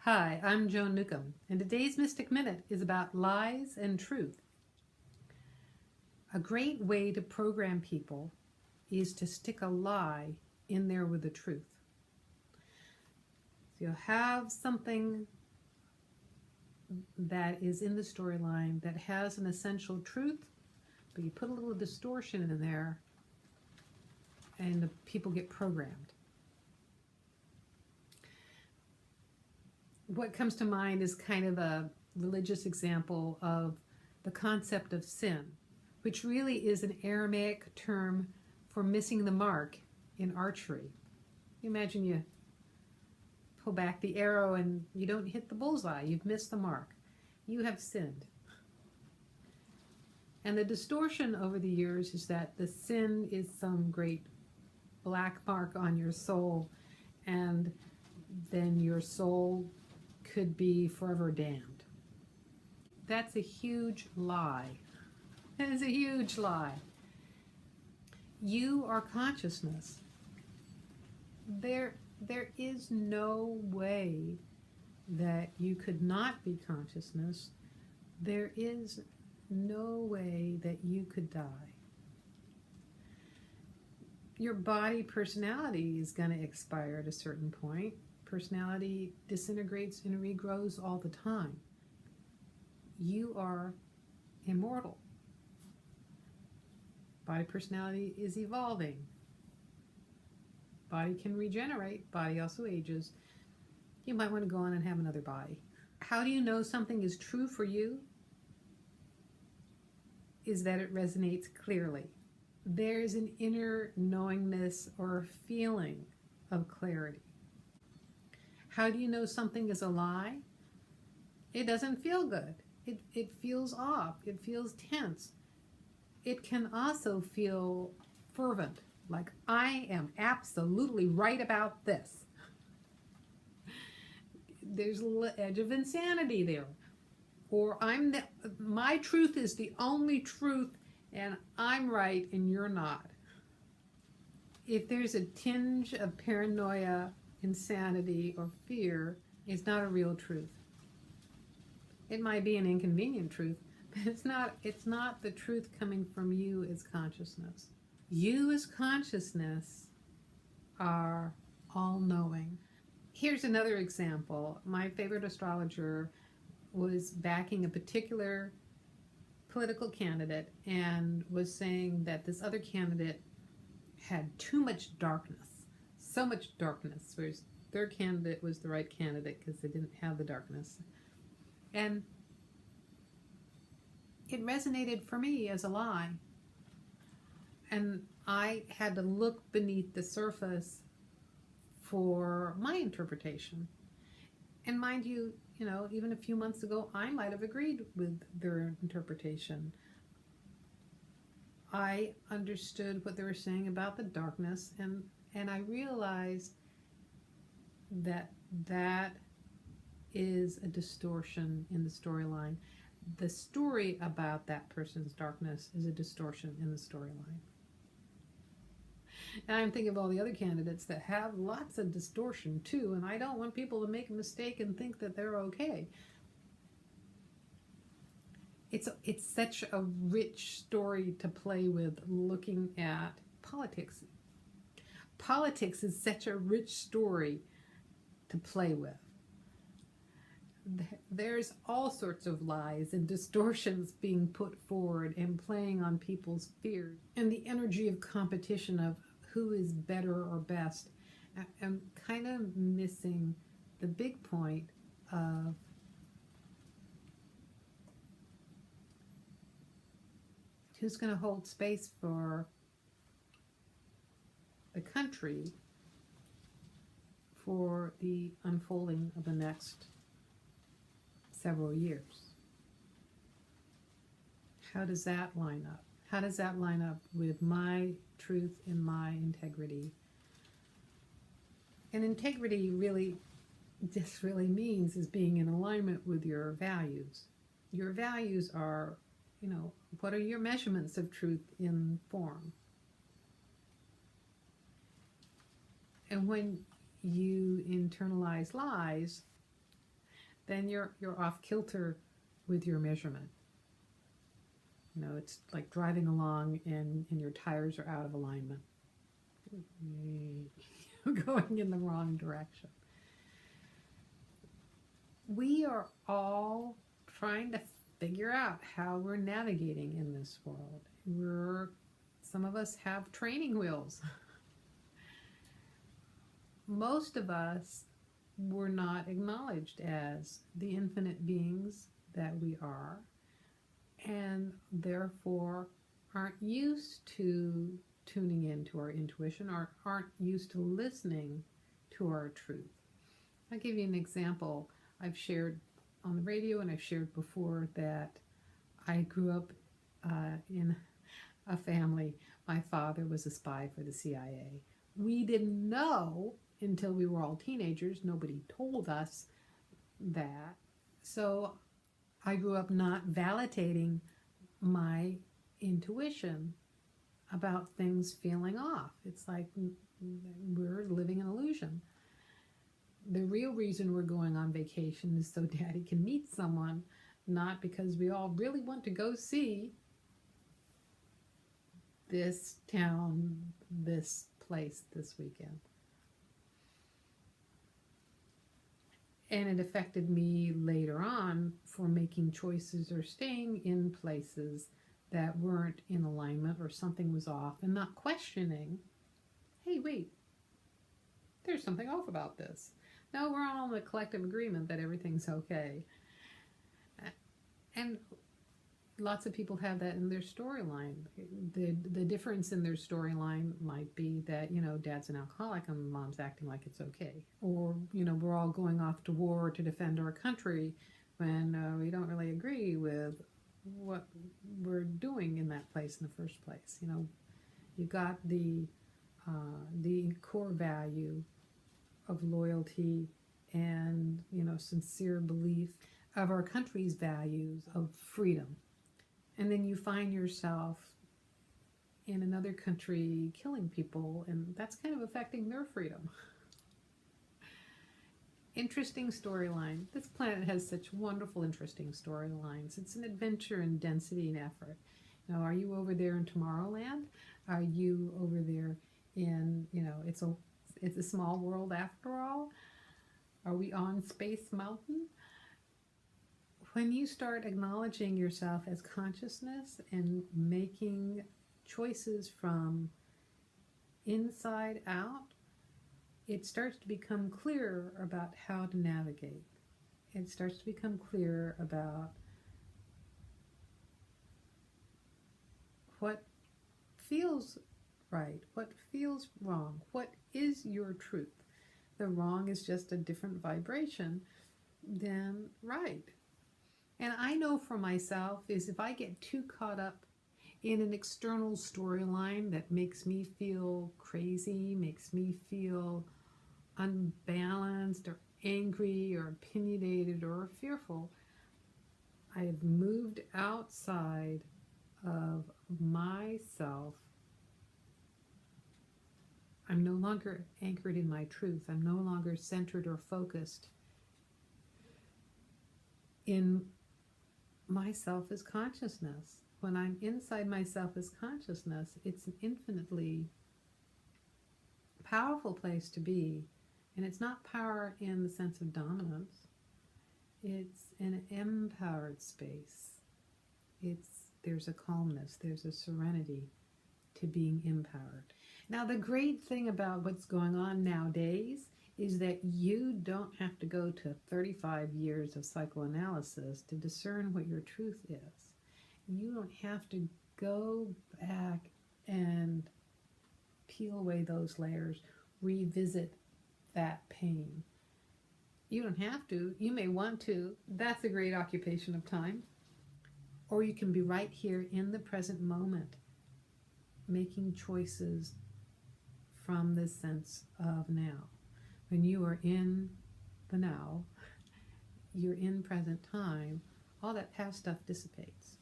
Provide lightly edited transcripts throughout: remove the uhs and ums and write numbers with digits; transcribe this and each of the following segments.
Hi, I'm Joan Newcomb, and today's Mystic Minute is about lies and truth. A great way to program people is to stick a lie in there with the truth. So you'll have something that is in the storyline that has an essential truth, but you put a little distortion in there and the people get programmed. What comes to mind is kind of a religious example of the concept of sin, which really is an Aramaic term for missing the mark in archery. Imagine you pull back the arrow and you don't hit the bullseye. You've missed the mark. You have sinned. And the distortion over the years is that the sin is some great black mark on your soul, and then your soul could be forever damned. That's a huge lie. That is a huge lie. You are consciousness. There is no way that you could not be consciousness. There is no way that you could die. Your body personality is going to expire at a certain point. Personality disintegrates and regrows all the time. You are immortal. Body personality is evolving. Body can regenerate. Body also ages. You might want to go on and have another body. How do you know something is true for you? Is that it resonates clearly. There's an inner knowingness or feeling of clarity. How do you know something is a lie? It doesn't feel good. It feels off. It feels tense. It can also feel fervent, like I am absolutely right about this. There's a little edge of insanity there. Or my truth is the only truth and I'm right and you're not. If there's a tinge of paranoia, insanity, or fear, it's not a real truth. It might be an inconvenient truth, but it's not the truth coming from you as consciousness. You as consciousness are all-knowing. Here's another example. My favorite astrologer was backing a particular political candidate and was saying that this other candidate had too much darkness. So much darkness, whereas their candidate was the right candidate because they didn't have the darkness. And it resonated for me as a lie. And I had to look beneath the surface for my interpretation. And mind you, even a few months ago, I might have agreed with their interpretation. I understood what they were saying about the darkness, and I realized that that is a distortion in the storyline. The story about that person's darkness is a distortion in the storyline. And I'm thinking of all the other candidates that have lots of distortion too, and I don't want people to make a mistake and think that they're okay. It's such a rich story to play with looking at politics. Politics is such a rich story to play with. There's all sorts of lies and distortions being put forward and playing on people's fears and the energy of competition of who is better or best. I'm kind of missing the big point of who's going to hold space for the country for the unfolding of the next several years. How does that line up? How does that line up with my truth and my integrity? And integrity really means is being in alignment with your values. Your values are, what are your measurements of truth in form? And when you internalize lies, then you're off kilter with your measurement. You know, it's like driving along and your tires are out of alignment. You're going in the wrong direction. We are all trying to figure out how we're navigating in this world. Some of us have training wheels. Most of us were not acknowledged as the infinite beings that we are, and therefore aren't used to tuning into our intuition, or aren't used to listening to our truth. I'll give you an example. I've shared on the radio and I've shared before that I grew up in a family. My father was a spy for the CIA. We didn't know until we were all teenagers. Nobody told us that. So I grew up not validating my intuition about things feeling off. It's like we're living an illusion. The real reason we're going on vacation is so Daddy can meet someone, not because we all really want to go see this town, this place this weekend. And it affected me later on for making choices or staying in places that weren't in alignment or something was off, and not questioning, hey, wait, there's something off about this. No, we're all in a collective agreement that everything's okay. And lots of people have that in their storyline. The difference in their storyline might be that, you know, Dad's an alcoholic and Mom's acting like it's okay. Or, you know, we're all going off to war to defend our country when we don't really agree with what we're doing in that place in the first place. You know, you got the core value of loyalty and, you know, sincere belief of our country's values of freedom. And then you find yourself in another country killing people, and that's kind of affecting their freedom. Interesting storyline. This planet has such wonderful, interesting storylines. It's an adventure in density and effort. Now, are you over there in Tomorrowland? Are you over there in, you know, it's a small world after all? Are we on Space Mountain? When you start acknowledging yourself as consciousness and making choices from inside out, it starts to become clearer about how to navigate. It starts to become clearer about what feels right, what feels wrong, what is your truth. The wrong is just a different vibration than right. And I know for myself is if I get too caught up in an external storyline that makes me feel crazy, makes me feel unbalanced or angry or opinionated or fearful, I have moved outside of myself. I'm no longer anchored in my truth. I'm no longer centered or focused in myself as consciousness. When I'm inside myself as consciousness, it's an infinitely powerful place to be. And it's not power in the sense of dominance. It's an empowered space. There's a calmness, there's a serenity to being empowered. Now, the great thing about what's going on nowadays is that you don't have to go to 35 years of psychoanalysis to discern what your truth is. You don't have to go back and peel away those layers, revisit that pain. You don't have to. You may want to. That's a great occupation of time. Or you can be right here in the present moment, making choices from this sense of now. When you are in the now, you're in present time, all that past stuff dissipates.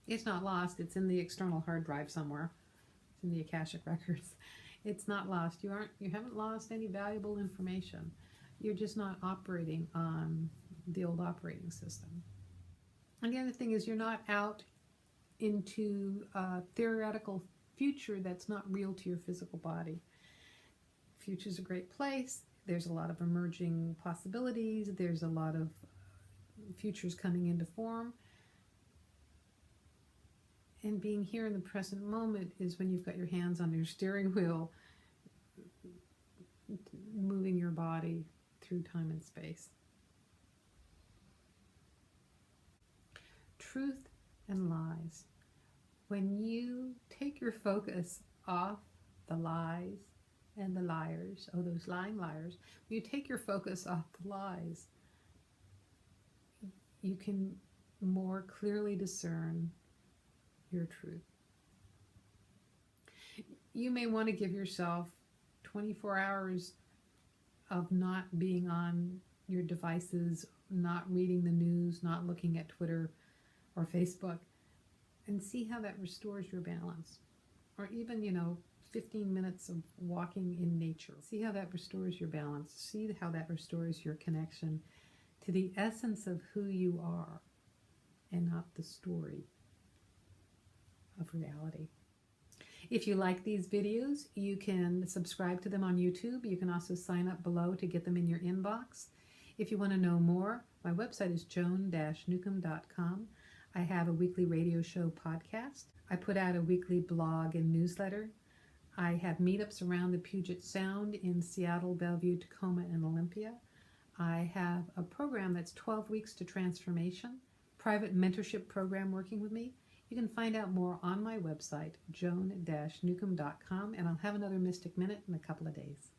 It's not lost. It's in the external hard drive somewhere. It's in the Akashic records. It's not lost. You haven't lost any valuable information. You're just not operating on the old operating system. And the other thing is you're not out into a theoretical future that's not real to your physical body. Future's a great place. There's a lot of emerging possibilities. There's a lot of futures coming into form. And being here in the present moment is when you've got your hands on your steering wheel, moving your body through time and space. Truth and lies. When you take your focus off the lies and the liars, oh, those lying liars, when you take your focus off the lies, you can more clearly discern your truth. You may want to give yourself 24 hours of not being on your devices, not reading the news, not looking at Twitter or Facebook, and see how that restores your balance. Or even, 15 minutes of walking in nature. See how that restores your balance. See how that restores your connection to the essence of who you are and not the story of reality. If you like these videos, you can subscribe to them on YouTube. You can also sign up below to get them in your inbox. If you want to know more, my website is joan-newcomb.com. I have a weekly radio show podcast. I put out a weekly blog and newsletter. I have meetups around the Puget Sound in Seattle, Bellevue, Tacoma, and Olympia. I have a program that's 12 weeks to transformation, private mentorship program working with me. You can find out more on my website, joan-newcomb.com, and I'll have another Mystic Minute in a couple of days.